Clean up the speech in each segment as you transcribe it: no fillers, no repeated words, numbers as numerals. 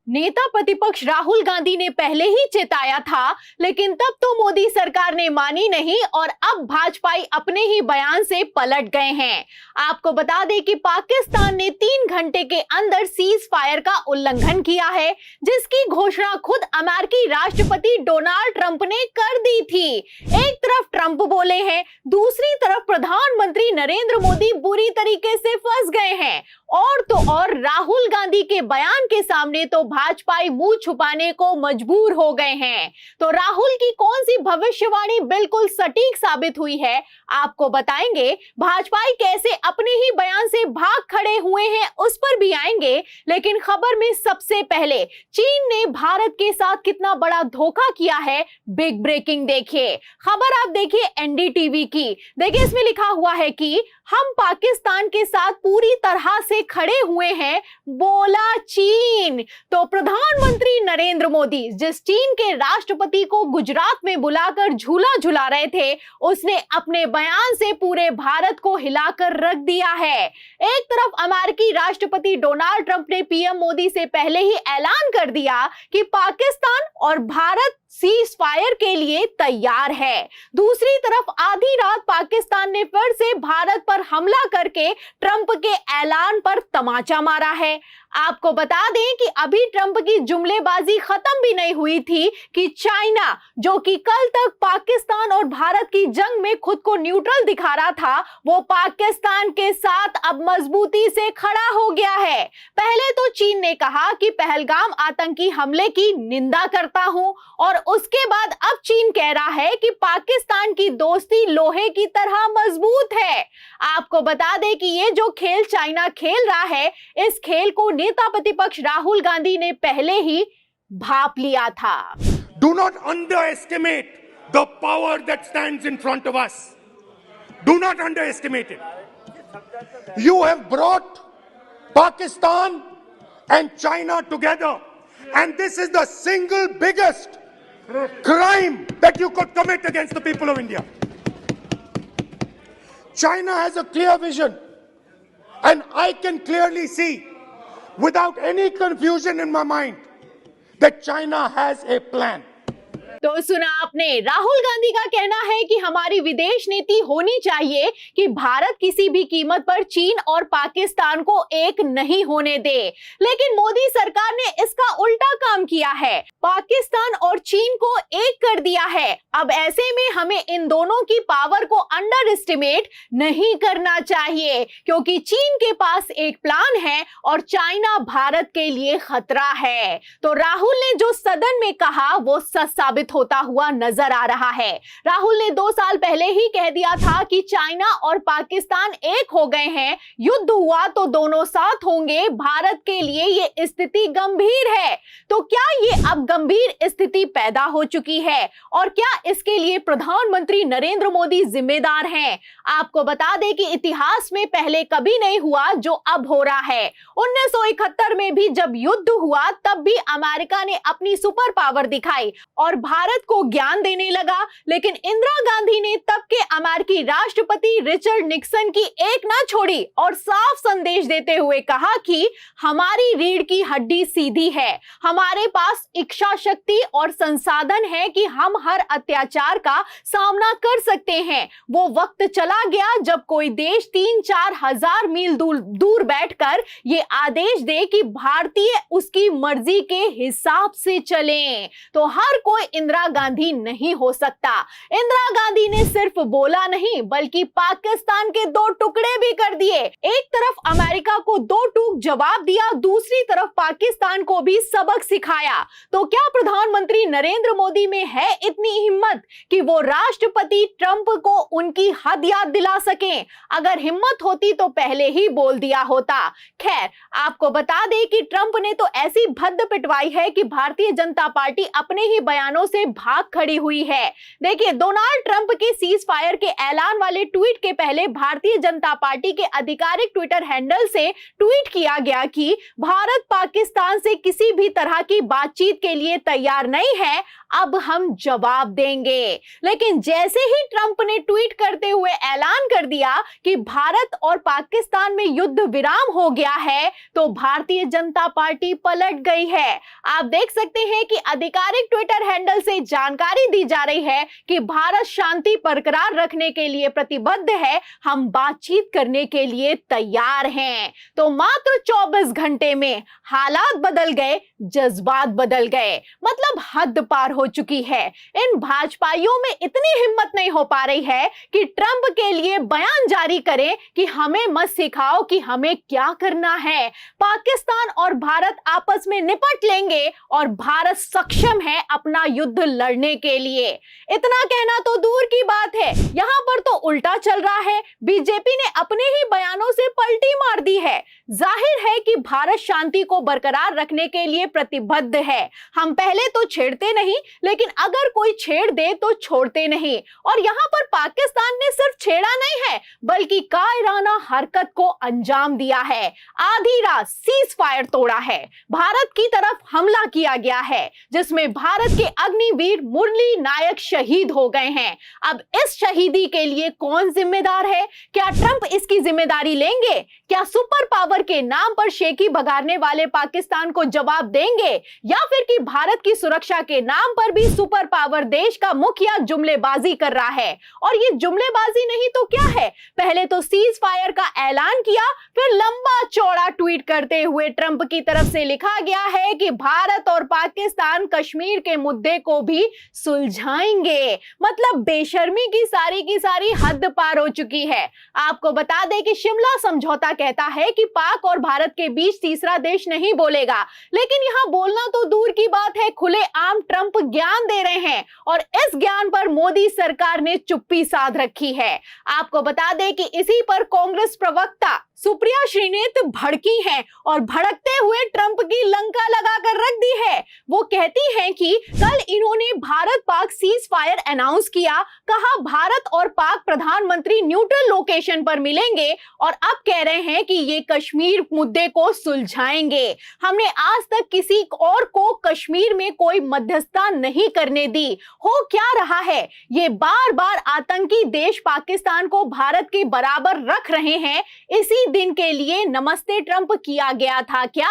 नेता प्रतिपक्ष राहुल गांधी ने पहले ही चेताया था, लेकिन तब तो मोदी सरकार ने मानी नहीं और अब भाजपाई अपने ही बयान से पलट गए हैं। आपको बता दें कि पाकिस्तान ने 3 घंटे के अंदर सीज फायर का उल्लंघन किया है, जिसकी घोषणा खुद अमेरिकी राष्ट्रपति डोनाल्ड ट्रंप ने कर दी थी। एक तरफ ट्रंप बोले हैं, दूसरी तरफ प्रधानमंत्री नरेंद्र मोदी बुरी तरीके से फंस गए हैं। और तो और राहुल गांधी के बयान के सामने तो भाजपाई मुंह छुपाने को मजबूर हो गए हैं। तो राहुल की कौन सी भविष्यवाणी बिल्कुल सटीक साबित हुई है, आपको बताएंगे। भाजपाई कैसे अपने ही बयान से भाग खड़े हुए हैं, उस पर भी आएंगे। लेकिन खबर में सबसे पहले चीन ने भारत के साथ कितना बड़ा धोखा किया है, बिग ब्रेकिंग देखिए। खबर आप देखिए एनडीटीवी की। देखिए इसमें लिखा हुआ है कि हम पाकिस्तान के साथ पूरी तरह से खड़े हुए हैं, बोला चीन। तो प्रधानमंत्री नरेंद्र मोदी जिस चीन के राष्ट्रपति को गुजरात में बुलाकर झूला झुला रहे थे, उसने अपने बयान से पूरे भारत को हिलाकर रख दिया है। एक तरफ अमेरिकी राष्ट्रपति डोनाल्ड ट्रंप ने पीएम मोदी से पहले ही ऐलान कर दिया कि पाकिस्तान और भारत सीज फायर के लिए तैयार है। दूसरी तरफ आधी रात पाकिस्तान ने फिर से भारत पर हमला करके ट्रंप के ऐलान पर तमाचा मारा है। आपको बता दें कि अभी ट्रंप की जुमलेबाजी खत्म भी नहीं हुई थी कि चाइना, जो कि कल तक पाकिस्तान और भारत की जंग में खुद को न्यूट्रल दिखा रहा था, वो पाकिस्तान के साथ अब मजबूती से खड़ा हो गया है। पहले तो चीन ने कहा कि पहलगाम आतंकी हमले की निंदा करता हूं, और उसके बाद अब चीन कह रहा है कि पाकिस्तान की दोस्ती लोहे की तरह मजबूत है। आपको बता दें कि ये जो खेल चाइना खेल रहा है, इस खेल को नेता प्रतिपक्ष राहुल गांधी ने पहले ही भांप लिया था। Do not underestimate the power that stands in front of us. Do not underestimate it. You have brought Pakistan and China together, and this is the single biggest crime that you could commit against the people of India. China has a clear vision, and I can clearly see, without any confusion in my mind, that China has a plan. तो सुना आपने, राहुल गांधी का कहना है कि हमारी विदेश नीति होनी चाहिए कि भारत किसी भी कीमत पर चीन और पाकिस्तान को एक नहीं होने दे। लेकिन मोदी सरकार ने इसका उल्टा काम किया है, पाकिस्तान और चीन को एक कर दिया है। अब ऐसे में हमें इन दोनों की पावर को अंडर एस्टिमेट नहीं करना चाहिए, क्योंकि चीन के पास एक प्लान है और चाइना भारत के लिए खतरा है। तो राहुल ने जो सदन में कहा वो सच साबित होता हुआ नजर आ रहा है। राहुल ने 2 साल पहले ही कह दिया था कि चाइना और पाकिस्तान एक हो गए हैं, युद्ध हुआ तो दोनों साथ होंगे, भारत के लिए ये स्थिति गंभीर है। तो क्या ये अब गंभीर स्थिति पैदा हो चुकी है, और क्या इसके लिए प्रधानमंत्री नरेंद्र मोदी जिम्मेदार हैं? आपको बता दें कि इतिहास में पहले कभी नहीं हुआ जो अब हो रहा है। 1971 में भी जब युद्ध हुआ, तब भी अमेरिका ने अपनी सुपर पावर दिखाई और भारत को ज्ञान देने लगा। लेकिन इंदिरा गांधी ने तब के अमेरिकी राष्ट्रपति रिचर्ड निक्सन की एक ना छोड़ी और साफ संदेश देते हुए कहा कि हमारी रीढ़ की हड्डी सीधी है, हमारे पास इच्छा शक्ति और संसाधन है कि हम हर अत्याचार का सामना कर सकते हैं। वो वक्त चला गया जब कोई देश 3-4 हजार मील दूर बैठकर ये आदेश दे कि भारतीय उसकी मर्जी के हिसाब से चलें। तो हर कोई इंदिरा गांधी नहीं हो सकता। इंदिरा गांधी ने सिर्फ बोला नहीं, बल्कि पाकिस्तान के 2 टुकड़े भी कर दिए। एक तरफ अमेरिका को 2 टूक जवाब दिया, दूसरी तरफ पाकिस्तान को भी सबक सिखाया। तो क्या प्रधानमंत्री नरेंद्र मोदी में है इतनी हिम्मत कि वो राष्ट्रपति ट्रंप को उनकी हद याद दिला सकें? अगर हिम्मत होती तो पहले ही बोल दिया होता। खैर, आपको बता दें कि ट्रंप ने तो ऐसी भद्द पिटवाई है कि भारतीय जनता पार्टी अपने ही बयानों से भाग खड़ी हुई है। देखिए, डोनाल्ड ट्रंप के सीज फायर के ऐलान वाले ट्वीट के पहले भारतीय जनता पार्टी के आधिकारिक ट्विटर हैंडल से ट्वीट किया किया गया कि भारत पाकिस्तान से किसी भी तरह की बातचीत के लिए तैयार नहीं है, अब हम जवाब देंगे। लेकिन जैसे ही ट्रंप ने ट्वीट करते हुए ऐलान कर दिया कि भारत और पाकिस्तान में युद्ध विराम हो गया है, तो भारतीय जनता पार्टी पलट गई है। आप देख सकते हैं कि आधिकारिक ट्विटर हैंडल से जानकारी दी जा रही है कि भारत शांति बरकरार रखने के लिए प्रतिबद्ध है, हम बातचीत करने के लिए तैयार हैं। तो मात्र 24 घंटे में हालात बदल गए, जज्बात बदल गए, मतलब हद पार हो चुकी है। इन भाजपाइयों में इतनी हिम्मत नहीं हो पा रही है कि ट्रंप के लिए बयान जारी करें कि हमें मत सिखाओ कि हमें क्या करना है। पाकिस्तान और भारत आपस में निपट लेंगे और भारत सक्षम है अपना युद्ध लड़ने के लिए। इतना कहना तो दूर की बात है, यहां पर तो उल्टा चल रहा है। बीजेपी ने अपने ही बयानों से पलटी मार दी है। जाहिर है कि भारत शांति को बरकरार रखने के लिए प्रतिबद्ध है। हम पहले तो छेड़ते नहीं, लेकिन अगर कोई छेड़ दे तो छोड़ते नहीं। और यहां पर पाकिस्तान ने सिर्फ छेड़ा नहीं है, बल्कि कायराना हरकत को अंजाम दिया है। आधी रात सीज फायर तोड़ा है, भारत की तरफ हमला किया गया है, जिसमें भारत के अग्निवीर मुरली नायक शहीद हो गए हैं। अब इस शहीदी के लिए कौन जिम्मेदार है? क्या ट्रंप इसकी जिम्मेदारी लेंगे? क्या सुपर पावर के नाम पर शेखी बगाड़ने वाले पाकिस्तान को जवाब देंगे, या फिर कि भारत की सुरक्षा के नाम पर भी सुपर पावर देश का मुखिया जुमलेबाजी कर रहा है? और ये जुमलेबाजी नहीं तो क्या है? पहले तो सीज फायर का ऐलान किया, फिर लंबा चौड़ा ट्वीट करते हुए ट्रंप की तरफ से लिखा गया है कि भारत और पाकिस्तान कश्मीर के मुद्दे को भी सुलझाएंगे। मतलब बेशर्मी की सारी हद पार हो चुकी है। आपको बता दें कि शिमला समझौता कहता है कि पाक और भारत के बीच तीसरा देश नहीं बोलेगा, लेकिन यहां बोलना तो दूर की बात है, खुलेआम ट्रंप ज्ञान दे रहे हैं और इस ज्ञान पर मोदी सरकार ने चुप्पी साध रखी है। आपको बता दें कि इसी पर कांग्रेस प्रवक्ता सुप्रिया श्रीनेत भड़की हैं और भड़कते हुए ट्रंप की लंका लगाकर रख दी है। वो कहती हैं कि कल इन्होंने Bharat Pak cease fire announce किया, कहा भारत और पाक प्रधानमंत्री न्यूट्रल लोकेशन पर मिलेंगे और अब कह रहे हैं कि ये कश्मीर मुद्दे को सुलझाएंगे। हमने आज तक किसी और को कश्मीर में कोई मध्यस्थता नहीं करने दी। हो क्या रहा है? ये बार बार आतंकी देश पाकिस्तान को भारत के बराबर रख रहे हैं। इसी दिन के लिए नमस्ते ट्रंप किया गया था क्या?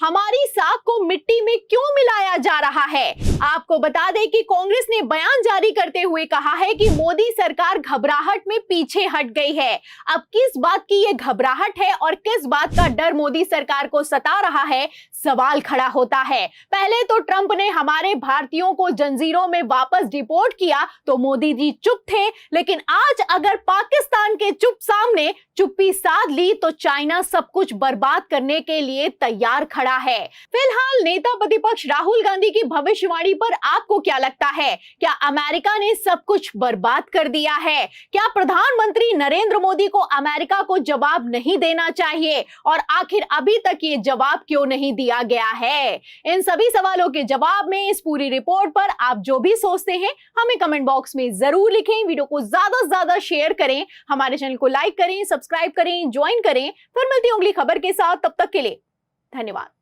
हमारी साख को मिट्टी में क्यों मिलाया जा रहा है? आपको बता दें कि कांग्रेस ने बयान जारी करते हुए कहा है कि मोदी सरकार घबराहट में पीछे हट गई है। अब किस बात की ये घबराहट है और किस बात का डर मोदी सरकार को सता रहा है, सवाल खड़ा होता है। पहले तो ट्रंप ने हमारे भारतीयों को जंजीरों में वापस डिपोर्ट किया तो मोदी जी चुप थे, लेकिन आज अगर पाकिस्तान के चुप सामने चुप्पी साध ली तो चाइना सब कुछ बर्बाद करने के लिए तैयार खड़ा है। फिलहाल नेता प्रतिपक्ष राहुल गांधी की भविष्यवाणी पर आपको क्या लगता है? क्या अमेरिका ने सब कुछ बर्बाद कर दिया है? क्या प्रधानमंत्री नरेंद्र मोदी को अमेरिका को जवाब नहीं देना चाहिए? और आखिर अभी तक ये जवाब क्यों नहीं दिया गया है? इन सभी सवालों के जवाब में इस पूरी रिपोर्ट पर आप जो भी सोचते हैं हमें कमेंट बॉक्स में जरूर लिखें। वीडियो को ज्यादा से ज्यादा शेयर करें, हमारे चैनल को लाइक करें, सब्सक्राइब करें, ज्वाइन करें। फिर मिलती हूं अगली खबर के साथ, तब तक के लिए धन्यवाद।